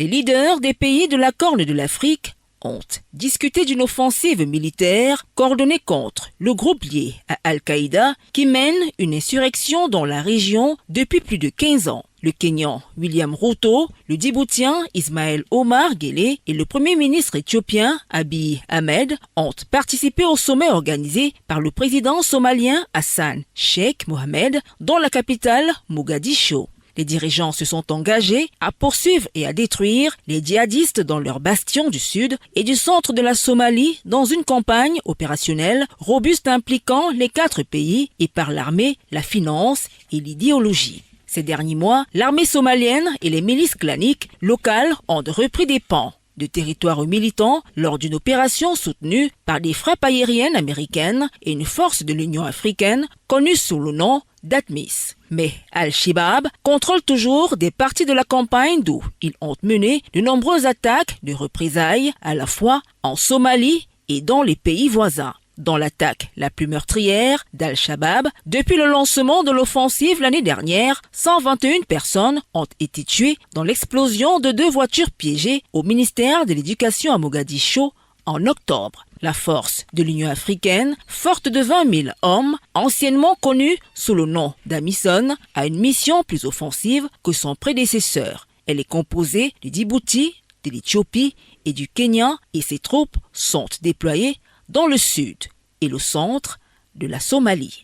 Les leaders des pays de la Corne de l'Afrique ont discuté d'une offensive militaire coordonnée contre le groupe lié à Al-Qaïda qui mène une insurrection dans la région depuis plus de 15 ans. Le Kenyan William Ruto, le Djiboutien Ismaël Omar Guelleh et le Premier ministre éthiopien Abiy Ahmed ont participé au sommet organisé par le président somalien Hassan Sheikh Mohamed dans la capitale Mogadiscio. Les dirigeants se sont engagés à poursuivre et à détruire les djihadistes dans leurs bastions du sud et du centre de la Somalie dans une campagne opérationnelle robuste impliquant les 4 pays et par l'armée, la finance et l'idéologie. Ces derniers mois, l'armée somalienne et les milices claniques locales ont repris des pans de territoire militants lors d'une opération soutenue par des frappes aériennes américaines et une force de l'Union africaine connue sous le nom d'ATMIS. Mais Al-Shabaab contrôle toujours des parties de la campagne d'où ils ont mené de nombreuses attaques de représailles à la fois en Somalie et dans les pays voisins. Dans l'attaque la plus meurtrière d'Al-Shabaab, depuis le lancement de l'offensive l'année dernière, 121 personnes ont été tuées dans l'explosion de 2 voitures piégées au ministère de l'Éducation à Mogadiscio en octobre. La force de l'Union africaine, forte de 20 000 hommes, anciennement connue sous le nom d'Amison, a une mission plus offensive que son prédécesseur. Elle est composée du Djibouti, de l'Éthiopie et du Kenya et ses troupes sont déployées dans le sud et le centre de la Somalie.